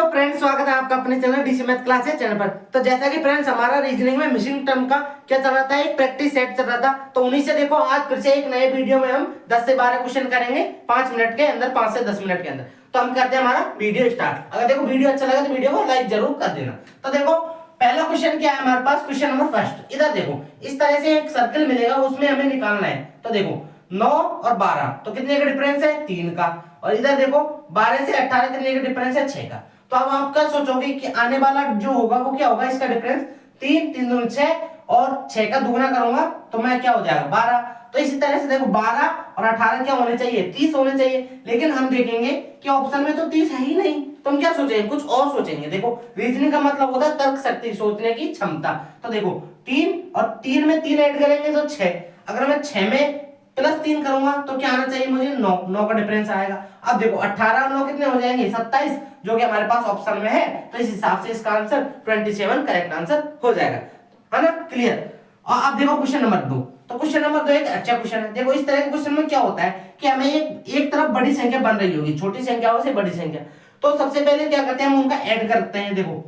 Hello friends, स्वागत है आपका अपने channel DC math classes channel पर। तो जैसा कि फ्रेंड्स हमारा रीजनिंग में मिसिंग टर्म का क्या चल रहा था, एक प्रैक्टिस सेट चल रहा था। तो उन्हीं से देखो आज फिर से एक नए वीडियो में हम 10 से 12 क्वेश्चन करेंगे 5 मिनट के अंदर, 5 से 10 मिनट के अंदर। तो हम करते हैं हमारा वीडियो स्टार्ट। अगर देखो वीडियो अच्छा लगा तो वीडियो को लाइक जरूर कर देना। तो देखो पहला क्वेश्चन क्या है हमारे पास, क्वेश्चन नंबर फर्स्ट। इधर देखो इस तरह से एक सर्कल मिलेगा, उसमें हमें निकालना है। तो देखो 9 और 12 तो कितने का डिफरेंस है, 3 का। और इधर देखो 12 से 18 कितने का डिफरेंस है, 6 का। तो अब आप क्या सोचोगे कि आने वाला जो होगा वो क्या होगा, इसका डिफरेंस 3 3 दूनी 6 और 6 का दुगना करूंगा तो मैं क्या हो जाएगा 12। तो इसी तरह से देखो 12 और 18 क्या होने चाहिए, 30 होने चाहिए। लेकिन हम देखेंगे कि ऑप्शन में तो 30 है ही नहीं, तो हम क्या सोचेंगे, कुछ और सोचेंगे। देखो रीजनिंग का मतलब होता है तर्क शक्ति, सोचने की क्षमता। तो देखो 3 और 3 में 3 ऐड करेंगे तो 6। अगर मैं 6 में प्लस 3 करूंगा तो क्या आना चाहिए मुझे, 9। 9 का डिफरेंस आएगा। अब देखो 18 और 9 कितने हो जाएंगे, 27, जो कि हमारे पास ऑप्शन में है। तो इस हिसाब से इसका आंसर 27 करेक्ट आंसर हो जाएगा, है ना, क्लियर। और अब देखो क्वेश्चन नंबर 2। तो क्वेश्चन नंबर 2 एक अच्छा क्वेश्चन है। देखो इस तरह के क्वेश्चन में क्या होता है कि हमें एक तरफ बड़ी संख्या बन रही होगी, छोटी संख्या से बड़ी संख्या। तो सबसे पहले क्या करते हैं, हम उनका ऐड करते हैं। देखो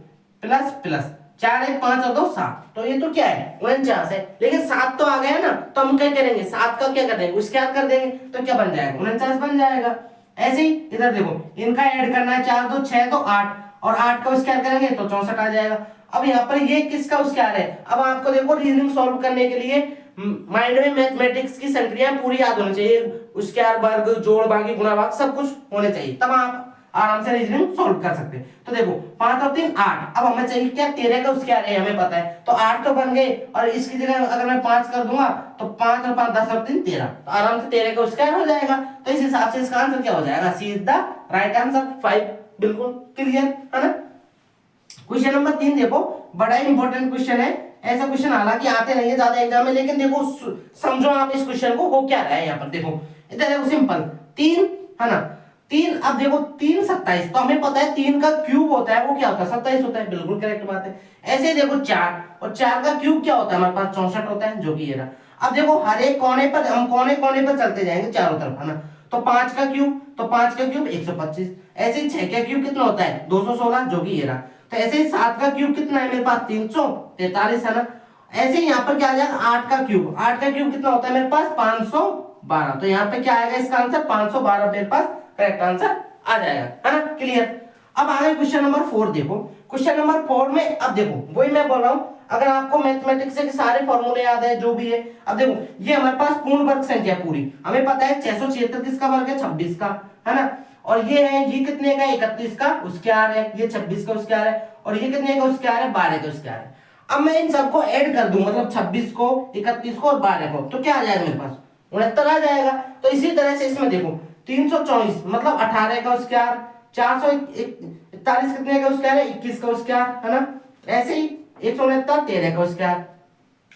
प्लस प्लस 4 1 5 और 2 7, तो ये तो क्या है 49 है। लेकिन 7 तो आ गया ना, तो हम क्या करेंगे, 7 का क्या कर देंगे, उसके याद कर देंगे, तो क्या बन जाएगा 49 बन जाएगा। ऐसे ही इधर देखो इनका ऐड करना है, 4 2 6 तो 8, और 8 का उसके याद करेंगे तो 64 आ जाएगा। अब यहाँ पर ये किसका उसके याद है। अब आपको देखो रीजनिंग सॉल्व करने के लिए माइंड में मैथमेटिक्स की संक्रियाएं पूरी याद होनी चाहिए, उसके याद वर्ग जोड़ भागी गुणा भाग सब कुछ होने चाहिए, तब आप आराम से रीजनिंग सॉल्व कर सकते हैं। तो देखो 5 और 3 8, अब हमें चाहिए क्या, 13 का उसके आ रहे हैं, हमें पता है। तो 8 तो बन गए, और इसकी जगह अगर मैं 5 कर दूंगा तो 5 और 5 10 और 3 13, तो आराम से 13 का उसका हो जाएगा। तो इस हिसाब से इसका आंसर क्या हो जाएगा, सी इज द राइट आंसर 5। बिल्कुल क्लियर है ना। क्वेश्चन नंबर 3 देखो, बड़ा इंपॉर्टेंट क्वेश्चन है। ऐसा क्वेश्चन हालांकि आते नहीं है ज्यादा एग्जाम में, लेकिन देखो समझो आप इस क्वेश्चन को, हो क्या रहा है यहाँ पर। देखो इधर देखो सिंपल 3 है ना, 3। अब देखो 3 27, तो हमें पता है 3 का क्यूब होता है वो क्या होता है, 27 होता है। बिल्कुल करेक्ट बात है। ऐसे ही देखो 4, और 4 का क्यूब क्या होता है हमारे पास, 64 होता है, जो कि ये रहा। अब देखो हर एक कोने पर हम कोने कोने पर चलते जाएंगे चारों तरफ, है ना। तो 5 का क्यूब, तो 5 का क्यूब 125। ऐसे ही 6 का क्यूब कितना होता है 216, जो कि ये रहा। तो ऐसे ही 7 का क्यूब कितना है मेरे पास 343, है ना। ऐसे ही यहाँ पर क्या आ जाएगा 8 का क्यूब, 8 का क्यूब कितना होता है मेरे पास 512। तो यहाँ पे क्या आएगा इसका आंसर 512 मेरे पास करेक्ट आंसर आ जाएगा, है ना, क्लियर। अब आगे क्वेश्चन नंबर 4 देखो। क्वेश्चन नंबर 4 में अब देखो वही मैं बोल रहा हूँ, अगर आपको मैथमेटिक्स के सारे फॉर्मूले याद है जो भी है। अब देखो ये हमारे पास पूर्ण वर्ग संख्या पूरी, हमें पता है 676 किसका वर्ग है, 26 का, है ना। और ये है, ये कितने का 31 का उसके आ रहा है, ये 26 का उसके आ रहा है, और ये कितने का उसके आ रहा है 12 का उसके आ रहा है। अब मैं इन सबको ऐड कर दूं, मतलब 26 को 31 को और 12 को, तो क्या आ जाएगा मेरे पास 69 आ जाएगा। तो इसी तरह से इसमें देखो 324 मतलब 18 का उसके आर, 441 कितने का उसके आर है 21 का उसके आर, है ना। ऐसे ही 169 13 का उसके आर।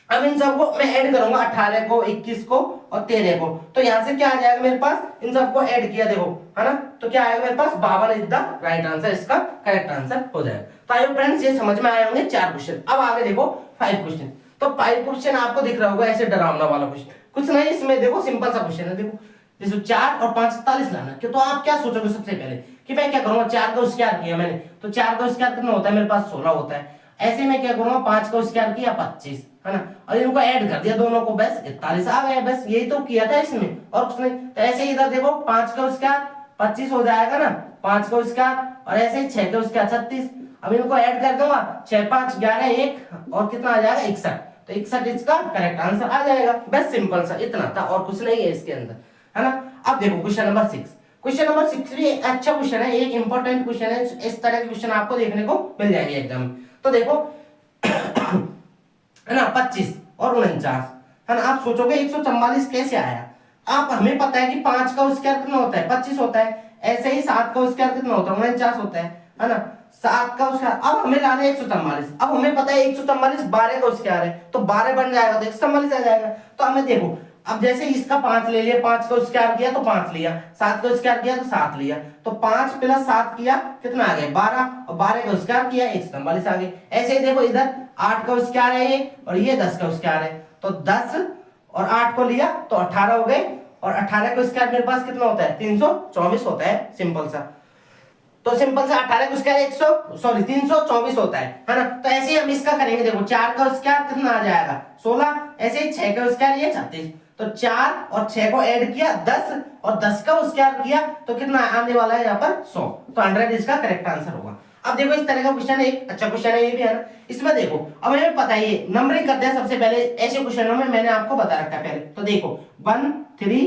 अब इन सबको मैं ऐड करूंगा 18 को 21 को और 13 को, तो यहां से क्या आ जाएगा मेरे पास, इन सबको ऐड किया देखो, है ना। तो क्या आएगा मेरे पास 52 इज द राइट आंसर, इसका करेक्ट आंसर हो जाएगा। तो आई फ्रेंड्स ये समझ में आए होंगे 4 क्वेश्चन। अब आगे देखो 5 क्वेश्चन। तो 5 क्वेश्चन आपको दिख रहा होगा ऐसे डरावना वाला क्वेश्चन, कुछ नहीं इसमें देखो सिंपल सा क्वेश्चन है। देखो जैसे 4 और 5 47 लाना, कि तो आप क्या सोचोगे सबसे पहले कि मैं क्या करूंगा, 4 का स्क्वायर किया मैंने, तो 4 का स्क्वायर कितना होता है मेरे पास 16 होता है। ऐसे में क्या करूंगा 5 का स्क्वायर किया 25, है ना, और इनको ऐड कर दिया दोनों को, बस 41 आ गया। बस यही तो किया था इसमें और कुछ नहीं। तो ऐसे ही इधर देखो 5 का स्क्वायर 25 हो जाएगा ना, 5 का स्क्वायर, और ऐसे ही 6 का स्क्वायर 36। अब इनको ऐड कर दूंगा 6 5 11 1 और कितना आ जाएगा 61, तो 61 इसका करेक्ट आंसर आ जाएगा। बस सिंपल सा इतना था और कुछ नहीं है इसके अंदर, है ना। अब देखो क्वेश्चन नंबर 6। क्वेश्चन नंबर 6 भी अच्छा क्वेश्चन है, एक इंपॉर्टेंट क्वेश्चन है। इस तरह के क्वेश्चन आपको देखने को मिल जाएंगे एकदम। तो देखो है ना 25 और 49, है ना। आप सोचोगे 144 कैसे आया। आप हमें पता है कि 5 का स्क्वायर कितना होता है 25 होता है। ऐसे ही 7 का स्क्वायर कितना होता है 49 होता है ना। 7 का स्क्वायर, अब हमें लाना है 144। अब हमें पता है 144 12 का स्क्वायर है, तो 12 बन जाएगा तो 144 आ जाएगा। तो हमें देखो अब जैसे इसका 5 ले लिया, 5 का स्क्वायर किया तो 5 लिया, 7 का स्क्वायर किया तो 7 लिया, तो 5 प्लस 7 किया कितना आ गया 12, और 12 का स्क्वायर किया 144 आ गए। ऐसे ही देखो इधर 8 का स्क्वायर है ये, और ये 10 का स्क्वायर है, तो 10 और 8 को लिया तो 18 हो गए, और 18 का स्क्वायर मेरे पास कितना होता है 324 होता है, सिंपल सा। तो सिंपल से 18 का स्क्वायर 324 होता है ना। तो ऐसे ही हम इसका करेंगे, देखो 4 का स्क्वायर कितना आ जाएगा 16, ऐसे ही 6 का स्क्वायर ये 36, तो 4 और 6 को ऐड किया 10 और 10 का स्क्वायर किया तो कितना आने वाला है यहाँ पर 100, तो 100 इसका करेक्ट आंसर होगा। अब देखो इस तरह का क्वेश्चन एक अच्छा क्वेश्चन है ये भी है ना। इसमें देखो अब हमें पता है ये नंबरिंग करते हैं सबसे पहले, ऐसे क्वेश्चनों में मैंने आपको बता रखा है पहले। तो देखो 1 3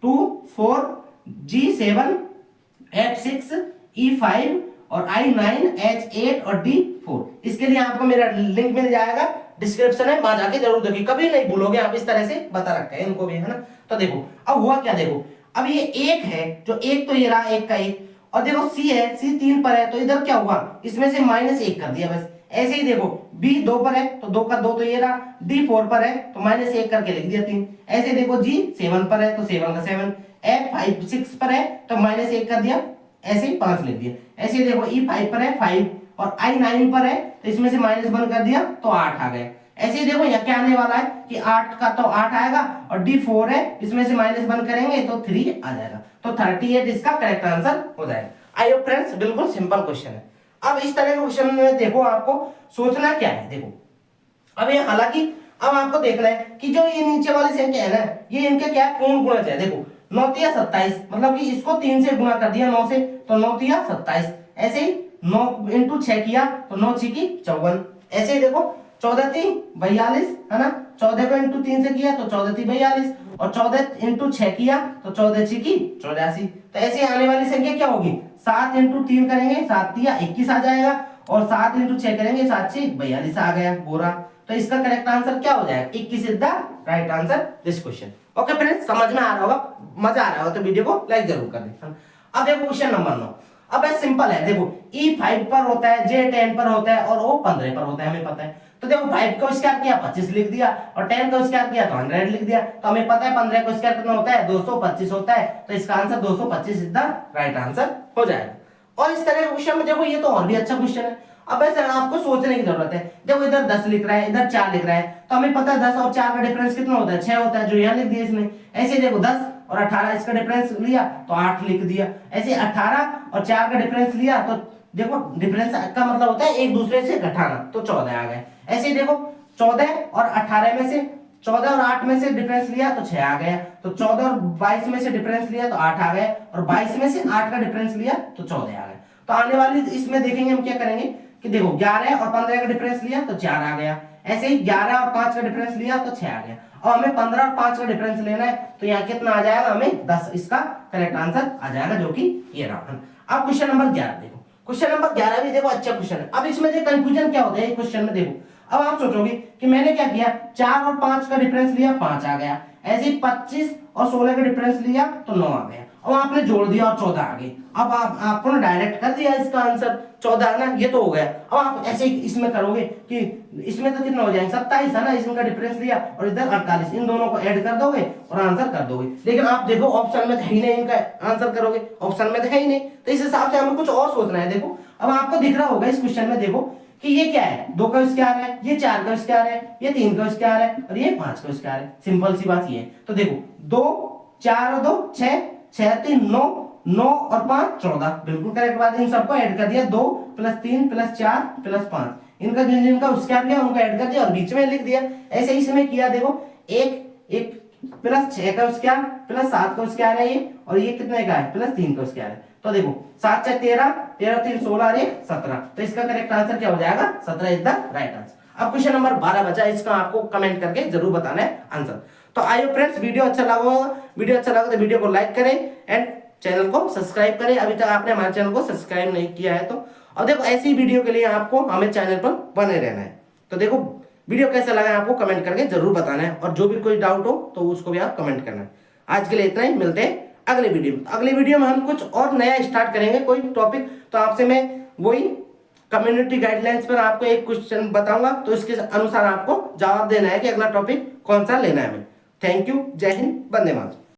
2 4 G7 F6 E5 और I9 H8 और D4, इसके लिए आपको मेरा लिंक मिल जाएगा डिस्क्रिप्शन है, वहां जाके जरूर देखिए, कभी नहीं भूलोगे आप, इस तरह से बता रखा है इनको भी है ना। तो देखो अब हुआ क्या, देखो अब ये एक है, जो एक तो ये रहा एक का एक, और देखो सी है, सी 3 पर है तो इधर क्या हुआ, इसमें से -1 कर दिया बस। ऐसे ही देखो बी 2 पर है तो 2 का 2 तो ये रहा, डी 4 पर है तो -1 करके लिख दिया 3। ऐसे देखो जी 7 पर है तो 7 का 7, एफ 5 6 पर है तो -1 कर दिया, ऐसे ही 5 लिख दिया। ऐसे देखो ई 5 पर है 5 और आई 9 पर है तो इसमें से -1 कर दिया तो 8 आ गया। ऐसे ही देखो यहाँ क्या आने वाला है कि 8 का तो 8 आएगा और डी 4 है, इसमें से -1 करेंगे तो 3 आ जाएगा, तो 38 इसका करेक्ट आंसर हो जाएगा। आई होप फ्रेंड्स बिल्कुल सिंपल क्वेश्चन है। अब इस तरह के क्वेश्चन में देखो आपको सोचना क्या है, देखो अब ये हालांकि अब आपको देखना है कि जो ये नीचे वाली संख्या है ना, ये इनके क्या है पूर्ण गुणज है। देखो 9 तिया 27, मतलब कि इसको 3 से गुणा कर दिया 9 से तो 9 तिया 27, ऐसे ही 9 इंटू 6 किया तो 9 6 की 54, ऐसे ही देखो 14 3 42 है ना, 14 को इंटू 3 से किया तो 14 3 42 और 14 इंटू 6 किया तो 14 6 की 84। तो ऐसे आने वाली संख्या क्या होगी, 7 इंटू 3 करेंगे 7 तिया 21 आ जाएगा और 7 इंटू 6 करेंगे 7 6 42 आ गया बोरा। तो इसका करेक्ट आंसर क्या हो जाएगा, 21 is the right answer this question. Okay friends समझ में आ रहा होगा, मजा आ रहा होगा तो वीडियो को लाइक जरूर कर दें। अब देखो क्वेश्चन नंबर 9, अब ये सिंपल है, देखो E5 पर होता है, J10 पर होता है और O15 पर होता है, हमें पता है। तो देखो 5 का स्क्वायर किया 25 लिख दिया और 10 का स्क्वायर किया तो 100 लिख दिया, तो हमें पता है 15 का स्क्वायर कितना होता है 225 होता है, तो इसका answer 225 is the right answer हो जाएगा। और इस तरह के क्वेश्चन में देखो ये तो और भी अच्छा क्वेश्चन है। अब ऐसे आपको सोचने की जरूरत है, देखो इधर 10 लिख रहा है इधर 4 लिख रहा है, तो हमें पता है 10 और 4 का डिफरेंस कितना होता है 6 होता है, जो यहाँ लिख दिया इसने। ऐसे देखो 10 और 18 इसका डिफरेंस लिया तो 8 लिख दिया, ऐसे 18 और 4 का डिफरेंस लिया तो देखो डिफरेंस का मतलब होता है एक दूसरे से घटाना, तो 14 आ गए। ऐसे देखो 14 और 18 में से 14 और 8 में से डिफरेंस लिया तो 6 आ गया, तो 14 और 22 में से डिफरेंस लिया तो 8 आ गए और 22 में से 8 का डिफरेंस लिया तो 14 आ गए। तो आने वाली इसमें देखेंगे हम क्या करेंगे कि देखो 11 और 15 का डिफरेंस लिया तो 4 आ गया, ऐसे ही 11 और 5 का डिफरेंस लिया तो 6 आ गया, और हमें 15 और 5 का डिफरेंस लेना है तो यहाँ कितना आ जाएगा, हमें 10 इसका करेक्ट आंसर आ जाएगा, जो कि ये रहा। अब क्वेश्चन नंबर 11 देखो, क्वेश्चन नंबर 11 भी देखो अच्छा क्वेश्चन है। अब इसमें जो कंफ्यूजन क्या होता है क्वेश्चन में, देखो अब आप सोचोगे कि मैंने क्या किया 4 और 5 का डिफरेंस लिया 5 आ गया, ऐसे ही 25 और 16 का डिफरेंस लिया तो 9 आ गया, और आपने जोड़ दिया और 14 आ गई। अब आपको ना डायरेक्ट कर दिया इसका आंसर 14 है ना, ये तो हो गया। अब आप ऐसे इसमें करोगे कि इसमें तो कितना हो जाएगा 27 है ना, इसका डिफरेंस लिया और इधर 48, इन दोनों को ऐड कर दोगे और आंसर कर दोगे। लेकिन आप देखो ऑप्शन में तो है ही नहीं, इनका आंसर करोगे ऑप्शन में तो है ही नहीं, तो इस हिसाब से हमें कुछ और सोचना है। देखो अब आपको दिख रहा होगा इस क्वेश्चन में, देखो कि ये क्या है 2 का स्क्वायर है, ये 4 का स्क्वायर है, ये 3 का स्क्वायर है और ये 5 का स्क्वायर है। सिंपल सी बात ये है। तो देखो 2 4 और 2 6 6 3 9 9 और 5 14, बिल्कुल करेक्ट बात है। इन सबको ऐड कर दिया 2 + 3 + 4 + 5, इनका जिनका स्क्वायर लिया उनको ऐड कर दिया और बीच में लिख दिया। ऐसे ही इसमें किया, देखो 1 + 6 का स्क्वायर + 7 का स्क्वायर है ये, और ये कितने का है +3 का स्क्वायर है। तो देखो 7 6 13 13 3 16 और 1 17, तो इसका करेक्ट आंसर क्या हो जाएगा 17 इज द राइट आंसर। अब क्वेश्चन नंबर 12 बचा, इसका आपको कमेंट करके जरूर बताना है आंसर। तो आइए फ्रेंड्स वीडियो अच्छा लगा होगा, वीडियो अच्छा लगा तो वीडियो को लाइक करें एंड चैनल को सब्सक्राइब करें, अभी तक आपने हमारे चैनल को सब्सक्राइब नहीं किया है तो। और देखो ऐसी वीडियो के लिए आपको हमें चैनल पर बने रहना है। तो देखो वीडियो कैसा लगा है आपको कमेंट करके जरूर बताना है, और जो भी कोई डाउट हो तो उसको भी आप कमेंट करना है। आज के लिए इतना ही, मिलते हैं अगले वीडियो में। अगले वीडियो में हम कुछ और नया स्टार्ट करेंगे, कोई टॉपिक, तो आपसे मैं वही कम्युनिटी गाइडलाइंस पर आपको एक क्वेश्चन बताऊंगा, तो इसके अनुसार आपको जवाब देना है कि अगला टॉपिक कौन सा लेना है हमें। थैंक यू, जय हिंद, वंदे मातरम।